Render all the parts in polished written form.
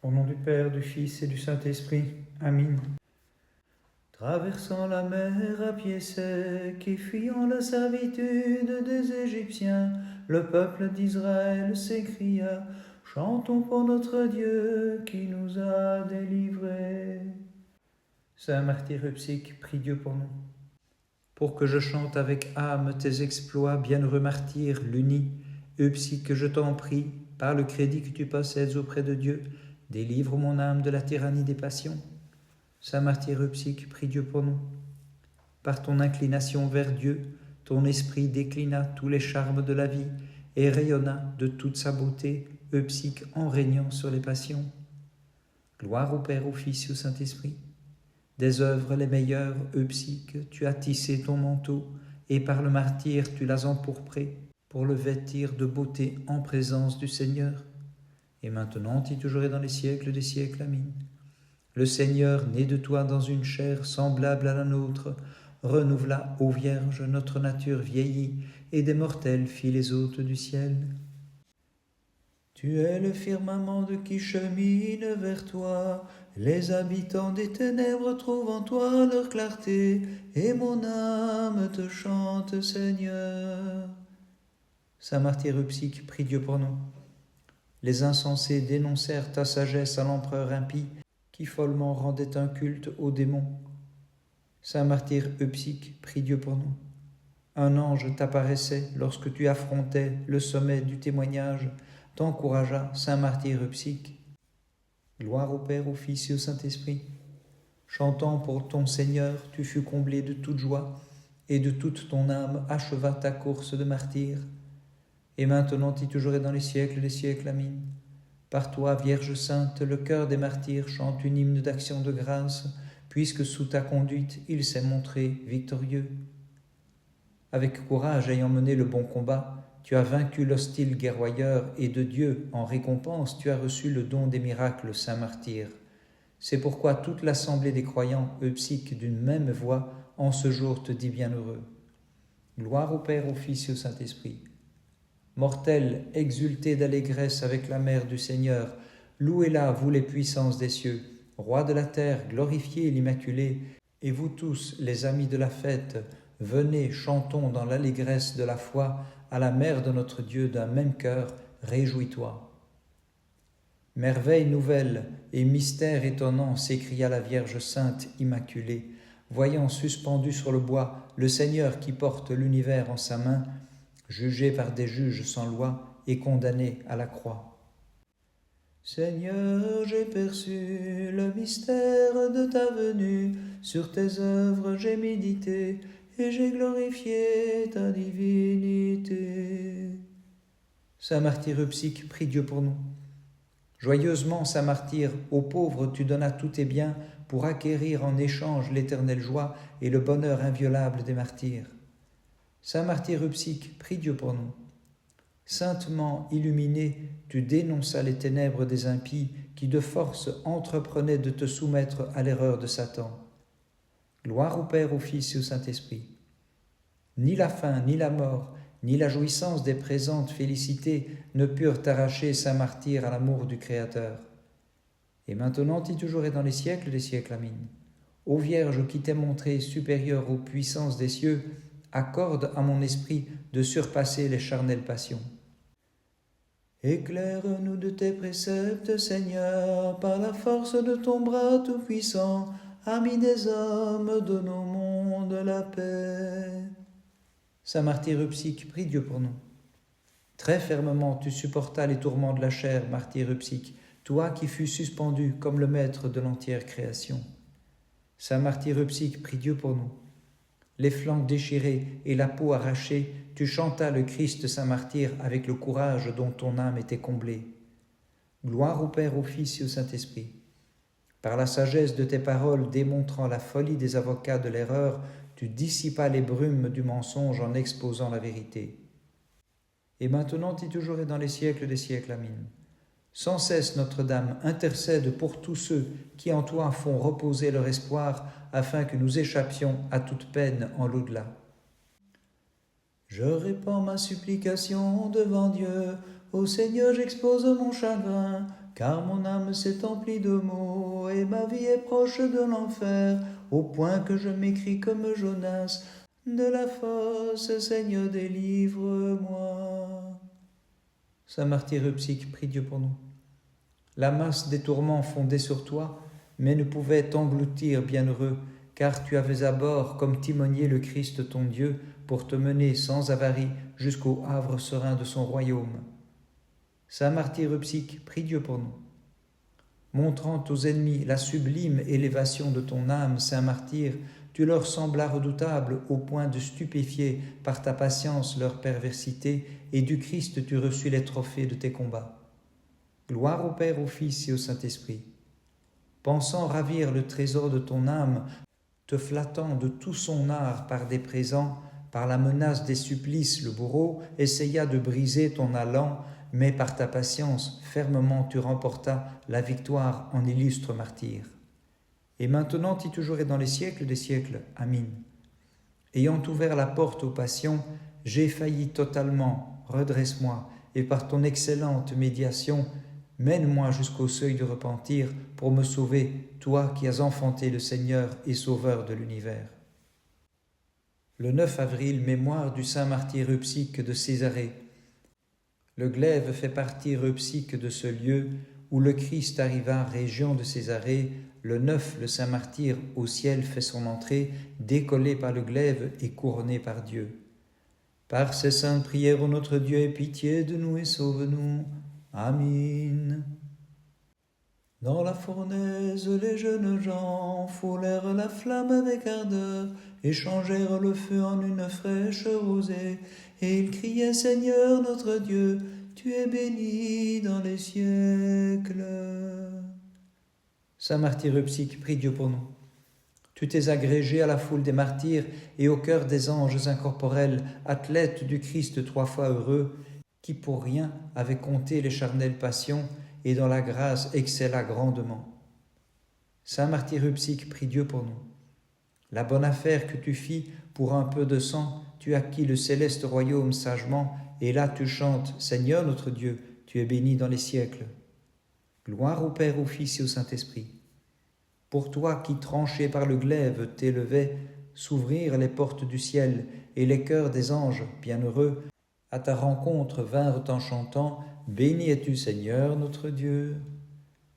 Au nom du Père, du Fils et du Saint-Esprit. Amen. Traversant la mer à pied sec et fuyant la servitude des Égyptiens, le peuple d'Israël s'écria: Chantons pour notre Dieu qui nous a délivrés. Saint martyr Euphsique, prie Dieu pour nous. Pour que je chante avec âme tes exploits, bienheureux martyr, l'uni, Euphsique, je t'en prie, par le crédit que tu possèdes auprès de Dieu, délivre mon âme de la tyrannie des passions. Saint martyr Euphsique, prie Dieu pour nous. Par ton inclination vers Dieu, ton esprit déclina tous les charmes de la vie et rayonna de toute sa beauté, Euphsique, en régnant sur les passions. Gloire au Père, au Fils et au Saint-Esprit. Des œuvres les meilleures, Euphsique, tu as tissé ton manteau, et par le martyre tu l'as empourpré, pour le vêtir de beauté en présence du Seigneur. Et maintenant, et toujours et dans les siècles des siècles. Amen. Le Seigneur, né de toi dans une chair semblable à la nôtre, renouvela, ô Vierge, notre nature vieillie, et des mortels fit les hôtes du ciel. Tu es le firmament de qui chemine vers toi. Les habitants des ténèbres trouvent en toi leur clarté, et mon âme te chante, Seigneur. Saint martyr Euphsique, prie Dieu pour nous. Les insensés dénoncèrent ta sagesse à l'empereur impie, qui follement rendait un culte aux démons. Saint martyr Euphsique, prie Dieu pour nous. Un ange t'apparaissait lorsque tu affrontais le sommet du témoignage, t'encouragea, Saint martyr Euphsique. Gloire au Père, au Fils et au Saint-Esprit. Chantant pour ton Seigneur, tu fus comblé de toute joie, et de toute ton âme acheva ta course de martyr. Et maintenant et toujours et dans les siècles des siècles. Amen. Par toi, Vierge Sainte, le cœur des martyrs chante une hymne d'action de grâce, puisque sous ta conduite, il s'est montré victorieux. Avec courage, ayant mené le bon combat, tu as vaincu l'hostile guerroyeur, et de Dieu, en récompense, tu as reçu le don des miracles, Saint martyr. C'est pourquoi toute l'assemblée des croyants, Euphsique, d'une même voix, en ce jour te dit bienheureux. Gloire au Père, au Fils et au Saint-Esprit. Mortels, exultez d'allégresse avec la mère du Seigneur, louez-la, vous les puissances des cieux, Roi de la terre, glorifiez l'Immaculée, et vous tous, les amis de la fête, venez, chantons dans l'allégresse de la foi à la mère de notre Dieu d'un même cœur, réjouis-toi. Merveille nouvelle et mystère étonnant, s'écria la Vierge Sainte Immaculée, voyant suspendu sur le bois le Seigneur qui porte l'univers en sa main, jugé par des juges sans loi et condamné à la croix. Seigneur, j'ai perçu le mystère de ta venue, sur tes œuvres j'ai médité, et j'ai glorifié ta divinité. Saint martyr Euphsique, prie Dieu pour nous. Joyeusement, Saint martyr, aux pauvres tu donnas tous tes biens pour acquérir en échange l'éternelle joie et le bonheur inviolable des martyrs. Saint martyr Euphsique, prie Dieu pour nous. Saintement illuminé, tu dénonças les ténèbres des impies qui de force entreprenaient de te soumettre à l'erreur de Satan. Gloire au Père, au Fils et au Saint-Esprit. Ni la faim, ni la mort, ni la jouissance des présentes félicités ne purent arracher Saint martyr à l'amour du Créateur. Et maintenant et toujours et dans les siècles des siècles. Amen. Ô Vierge qui t'es montrée supérieure aux puissances des cieux, accorde à mon esprit de surpasser les charnelles passions. Éclaire-nous de tes préceptes, Seigneur, par la force de ton bras tout-puissant, ami des hommes, donne au monde la paix. Saint martyr Euphsique, prie Dieu pour nous. Très fermement tu supportas les tourments de la chair, martyr Euphsique, toi qui fus suspendu comme le maître de l'entière création. Saint martyr Euphsique, prie Dieu pour nous. Les flancs déchirés et la peau arrachée, tu chantas le Christ Saint martyr avec le courage dont ton âme était comblée. Gloire au Père, au Fils et au Saint-Esprit. Par la sagesse de tes paroles démontrant la folie des avocats de l'erreur, tu dissipas les brumes du mensonge en exposant la vérité. Et maintenant et toujours et dans les siècles des siècles. Amen. Sans cesse, Notre-Dame, intercède pour tous ceux qui en toi font reposer leur espoir, afin que nous échappions à toute peine en l'au-delà. Je répands ma supplication devant Dieu. Ô Seigneur, j'expose mon chagrin. car mon âme s'est emplie de maux, et ma vie est proche de l'enfer, au point que je m'écris comme Jonas, de la fosse, Seigneur, délivre-moi. Saint martyr Euphsique, prie Dieu pour nous. La masse des tourments fondait sur toi, mais ne pouvait t'engloutir, bienheureux, car tu avais à bord comme timonier le Christ ton Dieu, pour te mener sans avarie jusqu'au havre serein de son royaume. Saint martyr Euphsique, prie Dieu pour nous. Montrant aux ennemis la sublime élévation de ton âme, saint martyr, tu leur semblas redoutable au point de stupéfier par ta patience leur perversité, et du Christ tu reçus les trophées de tes combats. Gloire au Père, au Fils et au Saint-Esprit. Pensant ravir le trésor de ton âme, te flattant de tout son art par des présents, par la menace des supplices, le bourreau essaya de briser ton allant, mais par ta patience, fermement tu remportas la victoire en illustre martyr. Et maintenant et toujours et dans les siècles des siècles. Amin. Ayant ouvert la porte aux passions, j'ai failli totalement, redresse-moi, et par ton excellente médiation, mène-moi jusqu'au seuil du repentir pour me sauver, toi qui as enfanté le Seigneur et Sauveur de l'univers. Le 9 avril, mémoire du saint martyr Euphsique de Césarée. Le glaive fait partir Euphsique de ce lieu où le Christ arriva, région de Césarée. Le 9, le saint martyr au ciel fait son entrée, décollé par le glaive et couronné par Dieu. Par ces saintes prières, ô notre Dieu, aie pitié de nous et sauve-nous. Amin. Dans la fournaise, les jeunes gens foulèrent la flamme avec ardeur, échangèrent le feu en une fraîche rosée, et ils criaient, Seigneur notre Dieu, tu es béni dans les siècles. Saint martyr Euphsique, prie Dieu pour nous. Tu t'es agrégé à la foule des martyrs et au cœur des anges incorporels, athlète du Christ 3 fois heureux, qui pour rien avait compté les charnelles passions et dans la grâce excella grandement. Saint martyr Euphsique, prie Dieu pour nous. La bonne affaire que tu fis pour un peu de sang, tu acquis le céleste royaume sagement, et là tu chantes, Seigneur notre Dieu, tu es béni dans les siècles. Gloire au Père, au Fils et au Saint-Esprit. Pour toi qui, tranché par le glaive, t'élevais, s'ouvrirent les portes du ciel, et les cœurs des anges, bienheureux, à ta rencontre vinrent en chantant, béni es-tu Seigneur notre Dieu.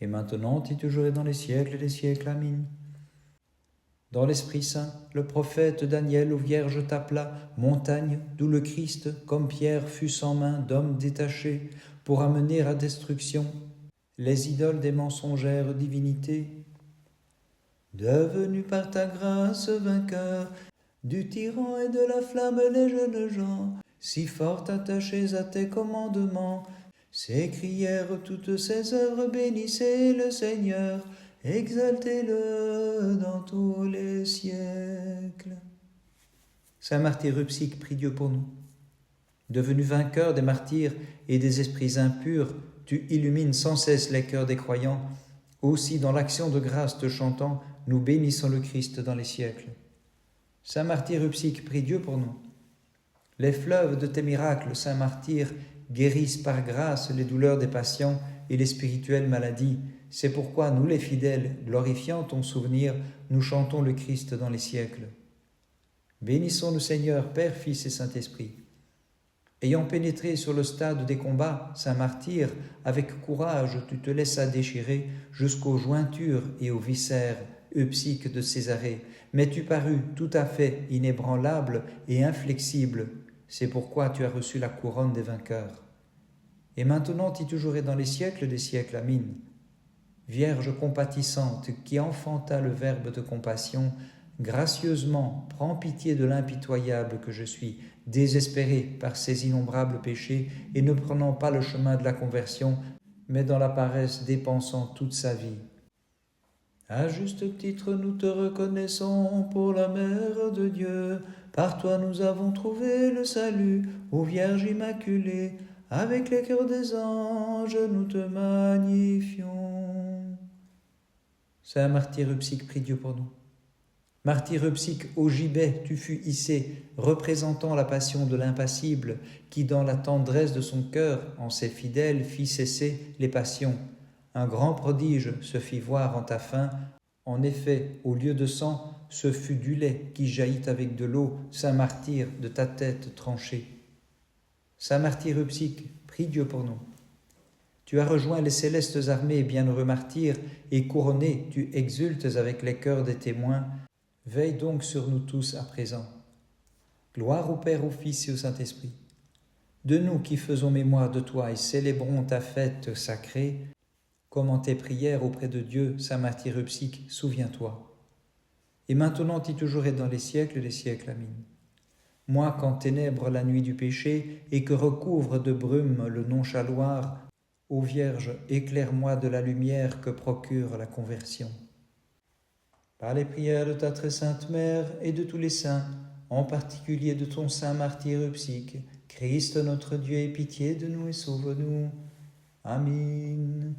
Et maintenant et toujours et dans les siècles des siècles. Amin. Dans l'Esprit Saint, le prophète Daniel aux vierges t'appela, montagne d'où le Christ, comme pierre, fut sans main d'homme détaché, pour amener à destruction les idoles des mensongères divinités. Devenu par ta grâce vainqueur, du tyran et de la flamme les jeunes gens, si fort attachés à tes commandements, s'écrièrent toutes ces œuvres, bénissez le Seigneur, exaltez-le dans tous les siècles. Saint martyr Euphsique, prie Dieu pour nous. Devenu vainqueur des martyrs et des esprits impurs, tu illumines sans cesse les cœurs des croyants. Aussi, dans l'action de grâce te chantant, nous bénissons le Christ dans les siècles. Saint martyr Euphsique, prie Dieu pour nous. Les fleuves de tes miracles, saint martyr, guérissent par grâce les douleurs des patients et les spirituelles maladies. C'est pourquoi nous les fidèles, glorifiant ton souvenir, nous chantons le Christ dans les siècles. Bénissons le Seigneur, Père, Fils et Saint-Esprit. Ayant pénétré sur le stade des combats, saint martyr, avec courage tu te laissas déchirer jusqu'aux jointures et aux viscères, Euphsique de Césarée, mais tu parus tout à fait inébranlable et inflexible. C'est pourquoi tu as reçu la couronne des vainqueurs. Et maintenant tu toujours et dans les siècles des siècles. Amin. Vierge compatissante, qui enfanta le Verbe de compassion, gracieusement prends pitié de l'impitoyable que je suis, désespéré par ses innombrables péchés et ne prenant pas le chemin de la conversion, mais dans la paresse dépensant toute sa vie. À juste titre, nous te reconnaissons pour la Mère de Dieu. Par toi nous avons trouvé le salut, ô Vierge Immaculée. Avec les cœurs des anges, nous te magnifions. Saint martyr Euphsique, prie Dieu pour nous. Martyr Euphsique, au gibet tu fus hissé, représentant la passion de l'impassible, qui dans la tendresse de son cœur, en ses fidèles, fit cesser les passions. un grand prodige se fit voir en ta faim. En effet, au lieu de sang, ce fut du lait qui jaillit avec de l'eau, saint martyr de ta tête tranchée. Saint martyr Euphsique, prie Dieu pour nous. Tu as rejoint les célestes armées, bienheureux martyr, et couronné, tu exultes avec les cœurs des témoins. Veille donc sur nous tous à présent. Gloire au Père, au Fils et au Saint-Esprit. De nous qui faisons mémoire de toi et célébrons ta fête sacrée, comme en tes prières auprès de Dieu, saint martyr Euphsique, souviens-toi. Et maintenant et toujours et dans les siècles des siècles. Amen. Moi qu'enténèbre la nuit du péché et que recouvre de brume le nonchaloir, ô Vierge, éclaire-moi de la lumière que procure la conversion. Par les prières de ta très sainte Mère et de tous les saints, en particulier de ton saint martyr Euphsique, Christ notre Dieu, aie pitié de nous et sauve-nous. Amen.